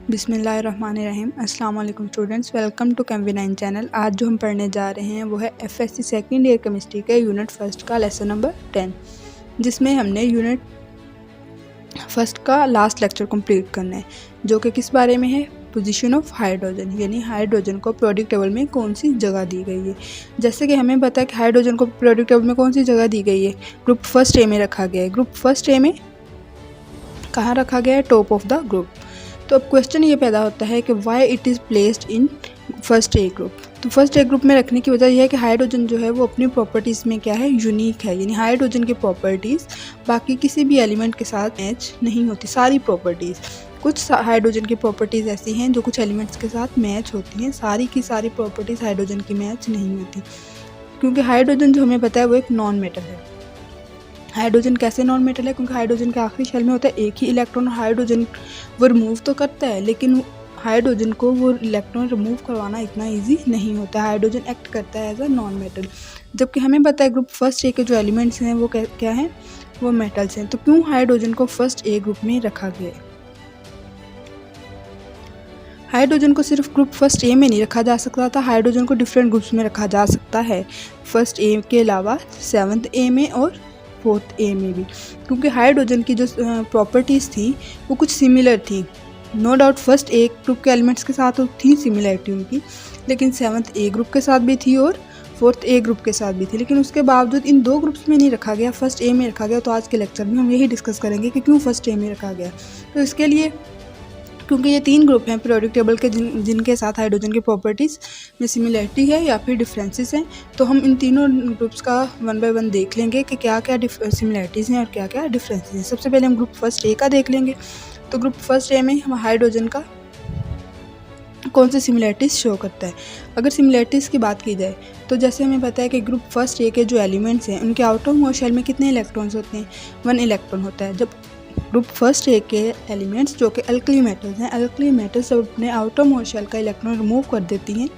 बिस्मिल्लाहिर्रहमानिर्रहीम। अस्सलाम वालेकुम स्टूडेंट्स, वेलकम टू केमवी9 चैनल। आज जो हम पढ़ने जा रहे हैं वो है एफएससी सेकंड ईयर केमिस्ट्री के यूनिट फर्स्ट का लेसन नंबर 10, जिसमें हमने यूनिट फर्स्ट का लास्ट लेक्चर कंप्लीट करना है, जो कि किस बारे में है, पोजीशन ऑफ हाइड्रोजन, यानी हाइड्रोजन को पीरियोडिक टेबल में कौन सी जगह दी गई है। जैसे कि हमें पता है कि हाइड्रोजन को पीरियोडिक टेबल में कौन सी जगह दी गई है, ग्रुप फर्स्ट ए में रखा गया है। ग्रुप फर्स्ट ए में कहाँ रखा गया है, टॉप ऑफ द ग्रुप। तो अब क्वेश्चन ये पैदा होता है कि why it is placed in first A group. तो फर्स्ट ए ग्रुप में रखने की वजह यह है कि हाइड्रोजन जो है वो अपनी प्रॉपर्टीज़ में क्या है, यूनिक है, यानी हाइड्रोजन की प्रॉपर्टीज़ बाकी किसी भी एलिमेंट के साथ मैच नहीं होती। सारी प्रॉपर्टीज़, कुछ हाइड्रोजन की प्रॉपर्टीज़ ऐसी हैं जो कुछ एलिमेंट्स के साथ मैच होती हैं, सारी की सारी प्रॉपर्टीज़ हाइड्रोजन की मैच नहीं होती, क्योंकि हाइड्रोजन जो हमें पता है वो एक नॉन मेटल है। हाइड्रोजन कैसे नॉन मेटल है, क्योंकि हाइड्रोजन के आखिरी शेल में होता है एक ही इलेक्ट्रॉन। हाइड्रोजन वो रिमूव तो करता है, लेकिन हाइड्रोजन को वो इलेक्ट्रॉन रिमूव करवाना इतना इजी नहीं होता। हाइड्रोजन एक्ट करता है एज अ नॉन मेटल, जबकि हमें पता है ग्रुप फर्स्ट ए के जो एलिमेंट्स हैं वो क्या हैं, वो मेटल्स हैं। तो क्यों हाइड्रोजन को फर्स्ट ए ग्रुप में रखा गया है। हाइड्रोजन को सिर्फ ग्रुप फर्स्ट ए में नहीं रखा जा सकता था, हाइड्रोजन को डिफरेंट ग्रुप्स में रखा जा सकता है, फर्स्ट ए के अलावा सेवन्थ ए में और फोर्थ ए में भी, क्योंकि हाइड्रोजन की जो प्रॉपर्टीज़ थी वो कुछ सिमिलर थी। No doubt first A group के एलिमेंट्स के साथ तो थी सिमिलरिटी उनकी, लेकिन सेवन्थ ए ग्रुप के साथ भी थी और फोर्थ ए ग्रुप के साथ भी थी, लेकिन उसके बावजूद इन दो ग्रुप्स में नहीं रखा गया, फर्स्ट ए में रखा गया। तो आज के लेक्चर में हम यही डिस्कस करेंगे कि क्यों फर्स्ट ए में रखा गया। तो इसके लिए, क्योंकि ये तीन ग्रुप हैं पीरियोडिक टेबल के जिनके साथ हाइड्रोजन की प्रॉपर्टीज़ में सिमिलरिटी है या फिर डिफरेंसेस हैं, तो हम इन तीनों ग्रुप्स का वन बाय वन देख लेंगे कि क्या क्या सिमिलरिटीज़ हैं और क्या क्या डिफरेंसेस हैं। सबसे पहले हम ग्रुप फर्स्ट ए का देख लेंगे। तो ग्रुप फर्स्ट ए में हम हाइड्रोजन का कौन सी सिमिलरिटीज़ शो करता है। अगर सिमिलरिटीज़ की बात की जाए तो जैसे हमें पता है कि ग्रुप फर्स्ट ए के जो एलिमेंट्स हैं उनके आउटर मोस्ट शेल में कितने इलेक्ट्रॉन्स होते हैं, 1 इलेक्ट्रॉन होता है। जब ग्रुप फर्स्ट ए के एलिमेंट्स जो कि अल्कली मेटल्स हैं, अल्कली मेटल्स जब अपने आउटर मोस्ट शेल का इलेक्ट्रॉन रिमूव कर देती हैं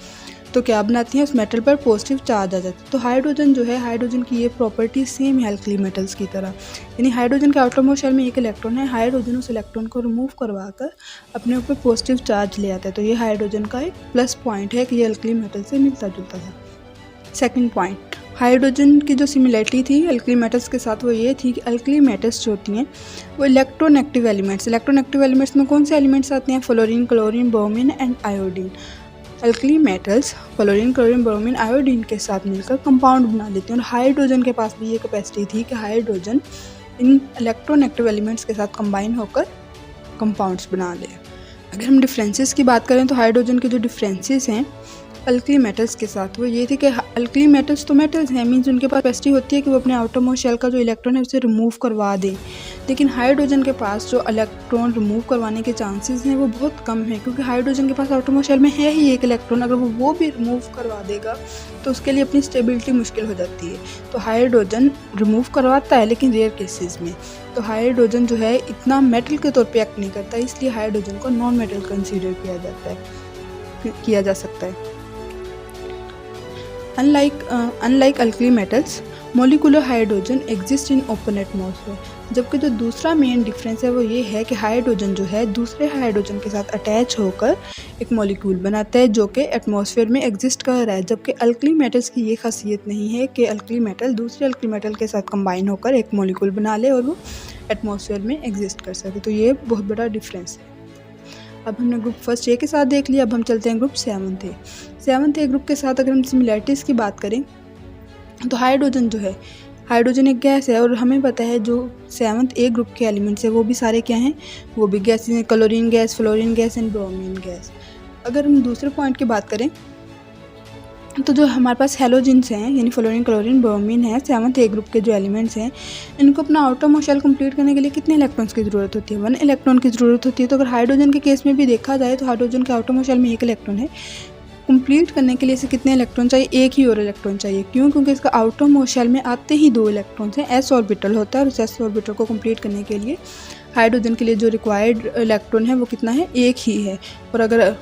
तो क्या बनाती हैं, उस मेटल पर पॉजिटिव चार्ज आ जाता है। तो हाइड्रोजन जो है, हाइड्रोजन की ये प्रॉपर्टी सेम है अल्कली मेटल्स की तरह, यानी हाइड्रोजन के आउटर मोस्ट शेल में एक इलेक्ट्रॉन है, हाइड्रोजन उस इलेक्ट्रॉन को रिमूव करवा कर अपने ऊपर पॉजिटिव चार्ज ले आता है। तो ये हाइड्रोजन का एक प्लस पॉइंट है कि ये अल्कली मेटल से मिलता जुलता है। सेकेंड पॉइंट, हाइड्रोजन की जो सिमिलरिटी थी अल्कली मेटल्स के साथ वो ये थी कि अल्कली मेटल्स जो होती हैं वो इलेक्ट्रोनेगेटिव एलिमेंट्स, इलेक्ट्रोनेगेटिव एलिमेंट्स में कौन से एलिमेंट्स आते हैं, fluorine, chlorine, bromine and iodine. Alkali metals fluorine, chlorine, bromine, iodine के साथ मिलकर कंपाउंड बना लेते हैं, और हाइड्रोजन के पास भी ये कैपेसिटी थी कि हाइड्रोजन इन इलेक्ट्रोनेगेटिव एलिमेंट्स के साथ कंबाइन होकर कंपाउंड्स बना ले। अगर हम डिफरेंसेस की बात करें तो हाइड्रोजन के जो डिफरेंसेस हैं अल्कली मेटल्स के साथ वो ये थी कि अल्कली मेटल्स तो मेटल्स हैं, मीन्स उनके पास कैपेसिटी होती है कि वो अपने आउटर मोस्ट शेल का जो इलेक्ट्रॉन है उसे रिमूव करवा दें, लेकिन हाइड्रोजन के पास जो इलेक्ट्रॉन रिमूव करवाने के चांसेस हैं वो बहुत कम है, क्योंकि हाइड्रोजन के पास आउटर मोस्ट शेल में है ही एक इलेक्ट्रॉन। अगर वो भी रिमूव करवा देगा तो उसके लिए अपनी स्टेबिलिटी मुश्किल हो जाती है। तो हाइड्रोजन रिमूव करवाता है लेकिन रेयर केसेस में। तो हाइड्रोजन जो है इतना मेटल के तौर पर एक्ट नहीं करता, इसलिए हाइड्रोजन को नॉन मेटल कंसिडर किया जा सकता है। Unlike alkali metals, molecular hydrogen exists in open atmosphere। जबकि जो दूसरा मेन डिफरेंस है वो ये है कि हाइड्रोजन जो है दूसरे हाइड्रोजन के साथ अटैच होकर एक मॉलिक्यूल बनाता है जो कि एटमॉस्फेयर में एग्जिस्ट कर रहा है, जबकि अल्कली मेटल्स की ये खासियत नहीं है कि अल्कली मेटल दूसरे अल्कली मेटल के साथ कंबाइन होकर एक मॉलिक्यूल बना ले और वो एटमॉस्फेयर में एग्जिस्ट कर सके। तो ये बहुत बड़ा डिफरेंस है। अब हमने ग्रुप फर्स्ट ए के साथ देख लिया, अब हम चलते हैं group seventh A. Seventh A group के साथ अगर हम सिमिलरिटीज़ की बात करें तो हाइड्रोजन जो है, हाइड्रोजन एक गैस है और हमें पता है जो सेवन्थ ए ग्रुप के एलिमेंट्स हैं वो भी सारे क्या हैं, वो भी गैसेस हैं, chlorine gas, fluorine gas and bromine gas. अगर हम दूसरे पॉइंट की बात करें तो जो हमारे पास हेलोजेंस हैं, यानी फ्लोरीन, क्लोरीन, ब्रोमीन है, सेवन्थ ए ग्रुप के जो एलिमेंट्स हैं, इनको अपना आउटर मोस्ट शेल कंप्लीट करने के लिए कितने इलेक्ट्रॉन्स की ज़रूरत होती है, 1 इलेक्ट्रॉन की ज़रूरत होती है। तो अगर हाइड्रोजन के केस में भी देखा जाए तो हाइड्रोजन के आउटर मोस्ट शेल में एक इलेक्ट्रॉन है, कंप्लीट करने के लिए इसे कितने इलेक्ट्रॉन चाहिए, एक ही और इलेक्ट्रॉन चाहिए। क्यों, क्योंकि इसका आउटर मोस्ट शेल में आते ही 2 इलेक्ट्रॉन्स हैं, एस ऑर्बिटल होता है, और उस एस ऑर्बिटल को कंप्लीट करने के लिए हाइड्रोजन के लिए जो रिक्वायर्ड इलेक्ट्रॉन है वो कितना है, एक ही है। और अगर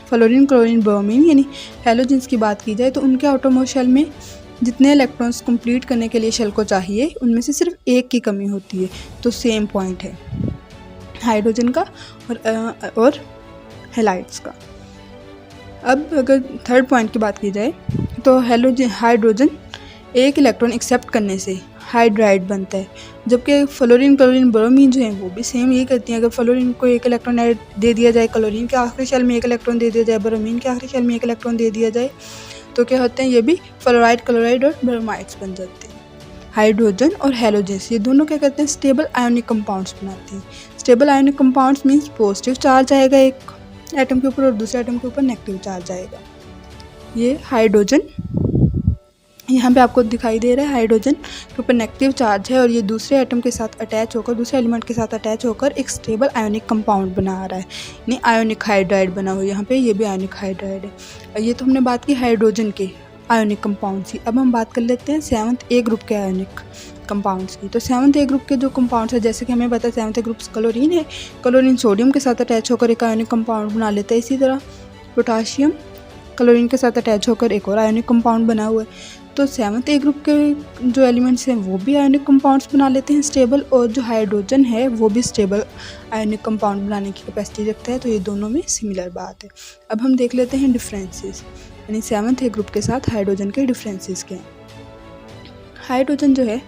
फ्लोरीन, क्लोरीन, ब्रोमीन यानी हेलोजेंस की बात की जाए तो उनके आउटर मोस्ट शेल में जितने इलेक्ट्रॉन्स कंप्लीट करने के लिए शेल को चाहिए उनमें से सिर्फ एक की कमी होती है। तो सेम पॉइंट है हाइड्रोजन का और हैलाइड्स का। अब अगर थर्ड पॉइंट की बात की जाए तो हाइड्रोजन एक इलेक्ट्रॉन एक्सेप्ट करने से हाइड्राइड बनता है, जबकि फ्लोरीन, क्लोरीन, ब्रोमीन जो हैं वो भी सेम यही करती हैं। अगर फ्लोरीन को एक इलेक्ट्रॉन ऐड दे दिया जाए, क्लोरीन के आखिरी शेल में एक इलेक्ट्रॉन दे दिया जाए, ब्रोमीन के आखिरी शेल में एक इलेक्ट्रॉन दे दिया जाए, तो क्या होते हैं, ये भी फ्लोराइड, क्लोराइड और ब्रोमाइड्स बन जाते हैं। हाइड्रोजन और हैलोजेंस ये दोनों क्या करते हैं, स्टेबल आयोनिक कंपाउंड्स बनाते हैं। Stable ionic compounds means positive charge आएगा एक एटम के ऊपर और दूसरे एटम के ऊपर नेगेटिव चार्ज आएगा। ये हाइड्रोजन यहाँ पे आपको दिखाई दे रहा है, हाइड्रोजन के ऊपर नेगेटिव चार्ज है और ये दूसरे एटम के साथ अटैच होकर, दूसरे एलिमेंट के साथ अटैच होकर एक स्टेबल आयोनिक कंपाउंड बना रहा है, यानी आयोनिक हाइड्राइड बना हुआ है। यहाँ पे ये भी आयोनिक हाइड्राइड है। ये तो हमने बात की हाइड्रोजन के आयोनिक कंपाउंड्स की। अब हम बात कर लेते हैं 7th ए ग्रुप के आयोनिक कंपाउंड्स की। तो 7th ए ग्रुप के जो कंपाउंड्स है, जैसे कि हमें पता है 7th ए ग्रुप क्लोरीन है, क्लोरीन सोडियम के साथ अटैच होकर एक आयोनिक कंपाउंड बना लेता है। इसी तरह पोटाशियम क्लोरीन के साथ अटैच होकर एक और आयोनिक कंपाउंड बना हुआ है। तो 7th ए ग्रुप के जो एलिमेंट्स हैं वो भी आयोनिक कंपाउंड्स बना लेते हैं स्टेबल, और जो हाइड्रोजन है वो भी स्टेबल आयोनिक कंपाउंड बनाने की कैपेसिटी रखता है। तो ये दोनों में सिमिलर बात है। अब हम देख लेते हैं डिफरेंसेस, यानी 7th ए ग्रुप के साथ हाइड्रोजन के डिफरेंसेस क्या हैं। हाइड्रोजन जो है,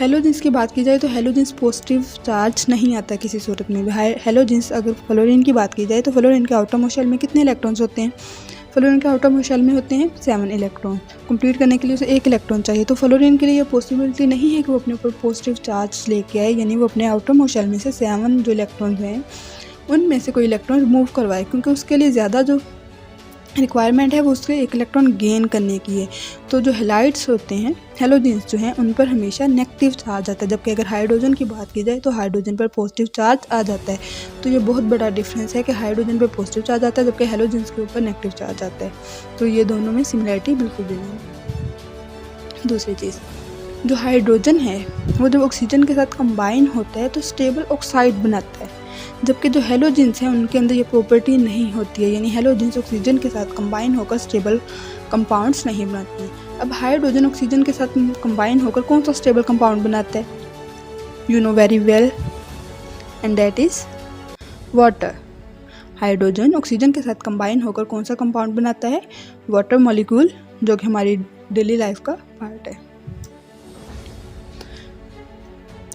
हेलोजेंस की बात की जाए तो हेलोजेंस पॉजिटिव चार्ज नहीं आता किसी सूरत में भी। हेलोजेंस, अगर फ्लोरीन की बात की जाए तो फ्लोरीन के आउटरमोस्ट शेल में कितने इलेक्ट्रॉन्स होते हैं, फ्लोरीन के आउटरमोस्ट शेल में होते हैं 7 इलेक्ट्रॉन। कंप्लीट करने के लिए उसे 1 इलेक्ट्रॉन चाहिए। तो फ्लोरीन के लिए ये पॉसिबिलिटी नहीं है कि वो अपने ऊपर पॉजिटिव चार्ज लेके आए, यानी वो अपने आउटरमोस्ट शेल में से 7 जो इलेक्ट्रॉन हैं उनमें से कोई इलेक्ट्रॉन रिमूव करवाए, क्योंकि उसके लिए ज़्यादा जो रिक्वायरमेंट है वो उसके 1 इलेक्ट्रॉन गेन करने की है। तो जो हैलाइड्स होते हैं, हेलोजेंस जो हैं, उन पर हमेशा नेगेटिव चार्ज आता है, जबकि अगर हाइड्रोजन की बात की जाए तो हाइड्रोजन पर पॉजिटिव चार्ज आ जाता है। तो ये बहुत बड़ा डिफरेंस है कि हाइड्रोजन पर पॉजिटिव चार्ज आता है जबकि हेलोजेंस के ऊपर नेगेटिव चार्ज आता है। तो ये दोनों में सिमिलरिटी बिल्कुल भी नहीं है। दूसरी चीज़, जो हाइड्रोजन है वो जब ऑक्सीजन के साथ कंबाइन होता है तो स्टेबल ऑक्साइड बनाता है, जबकि जो हेलोजेंस हैं उनके अंदर ये प्रॉपर्टी नहीं होती है, यानी हेलोजेंस ऑक्सीजन के साथ कंबाइन होकर स्टेबल कंपाउंड्स नहीं बनाती हैं। अब हाइड्रोजन ऑक्सीजन के साथ कंबाइन होकर कौन सा स्टेबल कंपाउंड बनाता है, you know very well, and that is water. Hydrogen oxygen के साथ कंबाइन होकर कौन सा कंपाउंड बनाता है, वाटर मॉलिक्यूल, जो कि हमारी डेली लाइफ का पार्ट है।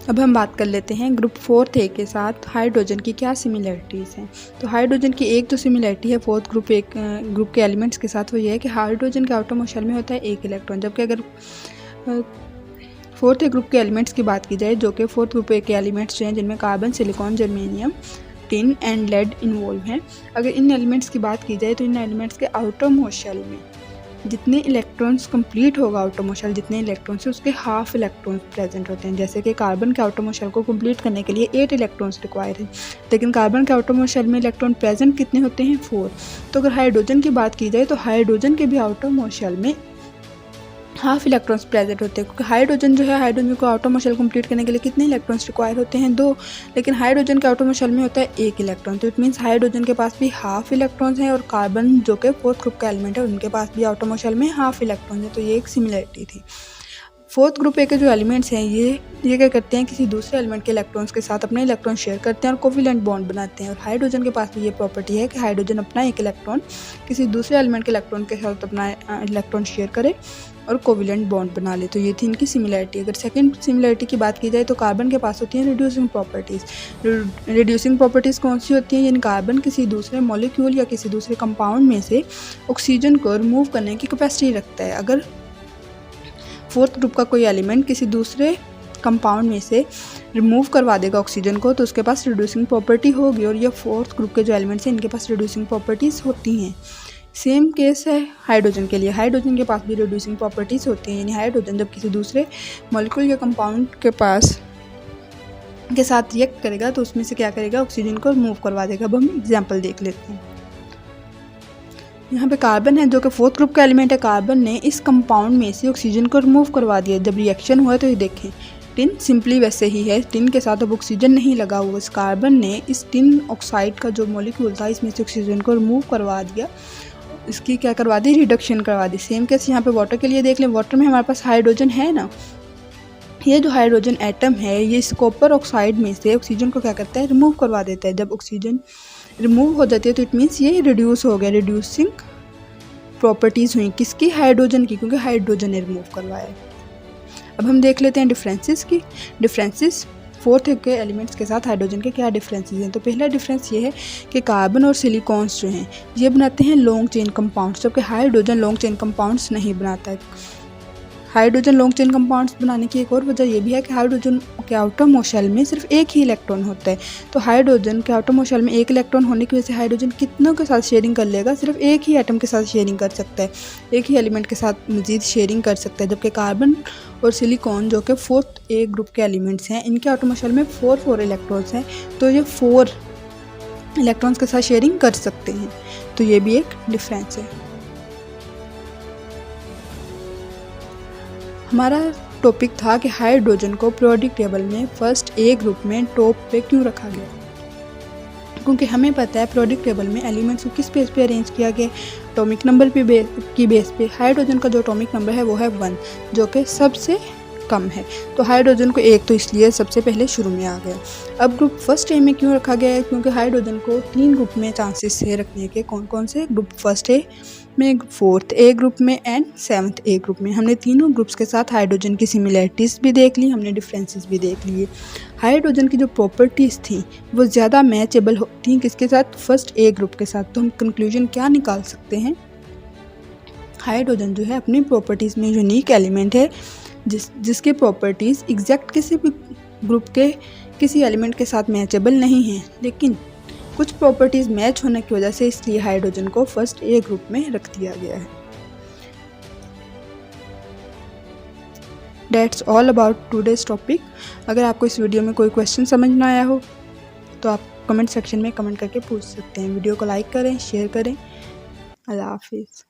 अब हम बात कर लेते हैं ग्रुप 4th ए के साथ हाइड्रोजन की क्या सिमिलरिटीज़ हैं। तो हाइड्रोजन की एक जो सिमिलरिटी है 4th ग्रुप के एलिमेंट्स के साथ, वो ये है कि हाइड्रोजन के आउटरमोस्ट शेल में होता है 1 इलेक्ट्रॉन, जबकि अगर 4th ए ग्रुप के एलिमेंट्स की बात की जाए, जो कि 4th ग्रुप ए के एलिमेंट्स जो हैं जिनमें carbon, silicon, germanium, tin and lead involve हैं, अगर इन एलिमेंट्स की बात की जाए तो इन एलिमेंट्स के आउटरमोस्ट शेल में जितने इलेक्ट्रॉन्स कंप्लीट होगा आउटरमोस्ट शेल, जितने इलेक्ट्रॉन्स है उसके हाफ इलेक्ट्रॉन्स प्रेजेंट होते हैं। जैसे कि कार्बन के आउटरमोस्ट शेल को कंप्लीट करने के लिए 8 इलेक्ट्रॉन्स रिक्वायर है, लेकिन कार्बन के आउटरमोस्ट शेल में इलेक्ट्रॉन प्रेजेंट कितने होते हैं, 4। तो अगर हाइड्रोजन की बात की जाए तो हाइड्रोजन के भी आउटरमोस्ट शेल में हाफ इलेक्ट्रॉन्स प्रेजेंट होते हैं, क्योंकि हाइड्रोजन जो है, हाइड्रोजन को आउटरमोस्ट शेल कंप्लीट करने के लिए कितने इलेक्ट्रॉन्स रिक्वायर होते हैं, 2, लेकिन हाइड्रोजन के आउटरमोस्ट शेल में होता है 1 इलेक्ट्रॉन। तो इट मीन्स हाइड्रोजन के पास भी हाफ इलेक्ट्रॉन्स हैं और कार्बन जो कि 4th ग्रुप का एलिमेंट है उनके पास भी आउटरमोस्ट शेल में हाफ इलेक्ट्रॉन है। तो ये एक सिमिलरिटी थी। 4th ग्रुप ए के जो एलिमेंट्स हैं ये क्या करते हैं, किसी दूसरे एलिमेंट के इलेक्ट्रॉन्स के साथ अपने इलेक्ट्रॉन शेयर करते हैं और कोवेलेंट बॉन्ड बनाते हैं। और हाइड्रोजन के पास भी ये प्रॉपर्टी है कि हाइड्रोजन अपना 1 इलेक्ट्रॉन किसी दूसरे एलिमेंट के इलेक्ट्रॉन के साथ अपना इलेक्ट्रॉन शेयर करे और कोवेलेंट बॉन्ड बना ले। तो ये थी इनकी सिमिलरिटी। अगर सेकंड सिमिलरिटी की बात की जाए तो कार्बन के पास होती हैं रिड्यूसिंग प्रॉपर्टीज़। रिड्यूसिंग प्रॉपर्टीज़ कौन सी होती हैं, यानी कार्बन किसी दूसरे मॉलिक्यूल या किसी दूसरे कंपाउंड में से ऑक्सीजन को रिमूव करने की कैपेसिटी रखता है। अगर 4th ग्रुप का कोई एलिमेंट किसी दूसरे कंपाउंड में से रिमूव करवा देगा ऑक्सीजन को तो उसके पास रिड्यूसिंग प्रॉपर्टी होगी, और ये 4th ग्रुप के जो एलिमेंट्स हैं इनके पास रिड्यूसिंग प्रॉपर्टीज़ होती हैं। सेम केस है हाइड्रोजन के लिए। हाइड्रोजन के पास भी रिड्यूसिंग प्रॉपर्टीज़ होती हैं, यानी हाइड्रोजन जब किसी दूसरे मॉलिक्यूल या कंपाउंड के साथ रिएक्ट करेगा तो उसमें से क्या करेगा, ऑक्सीजन को रिमूव करवा देगा। अब हम एग्जाम्पल देख लेते हैं। यहाँ पे कार्बन है जो कि 4th ग्रुप का एलिमेंट है। कार्बन ने इस कंपाउंड में से ऑक्सीजन को रिमूव करवा दिया। जब रिएक्शन हुआ तो ये देखें, टिन सिंपली वैसे ही है, टिन के साथ अब ऑक्सीजन नहीं लगा हुआ। इस कार्बन ने इस टिन ऑक्साइड का जो मॉलिक्यूल था इसमें से ऑक्सीजन को रिमूव करवा दिया, इसकी क्या करवा दी, रिडक्शन करवा दी। सेम केस यहाँ पे वाटर के लिए देख लें। वाटर में हमारे पास हाइड्रोजन है ना, ये जो हाइड्रोजन एटम है ये इस कॉपर ऑक्साइड में से ऑक्सीजन को क्या करता है, रिमूव करवा देता है। जब ऑक्सीजन रिमूव हो जाती है तो इट मीन्स ये रिड्यूस हो गया, रिड्यूसिंग प्रॉपर्टीज़ हुई किसकी, हाइड्रोजन की, क्योंकि हाइड्रोजन ने रिमूव करवाया। अब हम देख लेते हैं डिफरेंसेस की। डिफरेंसेस फोर्थ के एलिमेंट्स के साथ हाइड्रोजन के क्या डिफरेंसेस हैं। तो पहला डिफरेंस ये है कि कार्बन और सिलिकॉन्स जो हैं ये बनाते हैं लॉन्ग चेन कंपाउंड्स, जबकि हाइड्रोजन लॉन्ग चेन कंपाउंड्स नहीं बनाता है। हाइड्रोजन लॉन्ग चेन कंपाउंड्स बनाने की एक और वजह ये भी है कि हाइड्रोजन के आउटरमोस्ट शेल में सिर्फ एक ही इलेक्ट्रॉन होता है। तो हाइड्रोजन के आउटरमोस्ट शेल में एक इलेक्ट्रॉन होने की वजह से हाइड्रोजन कितनों के साथ शेयरिंग कर लेगा, सिर्फ एक ही एटम के साथ शेयरिंग कर सकता है, एक ही एलिमेंट के साथ मजीद शेयरिंग कर सकता है। जबकि कार्बन और सिलिकॉन जो कि फोर्थ ए ग्रुप के एलिमेंट्स हैं, इनके आउटरमोस्ट शेल में 4 इलेक्ट्रॉन्स हैं, तो ये 4 इलेक्ट्रॉन्स के साथ शेयरिंग कर सकते हैं। तो ये भी एक डिफरेंस है। हमारा टॉपिक था कि हाइड्रोजन को पीरियोडिक टेबल में फर्स्ट ए ग्रुप में टॉप पे क्यों रखा गया, क्योंकि हमें पता है पीरियोडिक टेबल में एलिमेंट्स को किस बेस पे अरेंज किया गया, एटॉमिक नंबर की बेस पे। हाइड्रोजन का जो एटॉमिक नंबर है वो है 1, जो कि सबसे कम है। तो हाइड्रोजन को 1 तो इसलिए सबसे पहले शुरू में आ गया। अब ग्रुप फर्स्ट ए में क्यों रखा गया है, क्योंकि हाइड्रोजन को 3 ग्रुप में चांसेस है रखने के। कौन कौन से, ग्रुप फर्स्ट ए में, फोर्थ ए ग्रुप में एंड 7th ए ग्रुप में। हमने तीनों ग्रुप्स के साथ हाइड्रोजन की सिमिलैरिटीज़ भी देख ली, हमने डिफरेंसेस भी देख लिए। हाइड्रोजन की जो प्रॉपर्टीज़ थी वो ज़्यादा मैचेबल थी किसके साथ, फर्स्ट ए ग्रुप के साथ। तो हम कंक्लूजन क्या निकाल सकते हैं, हाइड्रोजन जो है अपनी प्रॉपर्टीज़ में यूनिक एलिमेंट है जिसके प्रॉपर्टीज़ एग्जैक्ट किसी भी ग्रुप के किसी एलिमेंट के साथ मैचेबल नहीं हैं, लेकिन कुछ प्रॉपर्टीज़ मैच होने की वजह से इसलिए हाइड्रोजन को फर्स्ट ए ग्रुप में रख दिया गया है। That's all about today's topic. अगर आपको इस वीडियो में कोई क्वेश्चन समझ ना आया हो तो आप कमेंट सेक्शन में कमेंट करके पूछ सकते हैं। वीडियो को लाइक करें, शेयर करें। अल्लाह हाफिज़।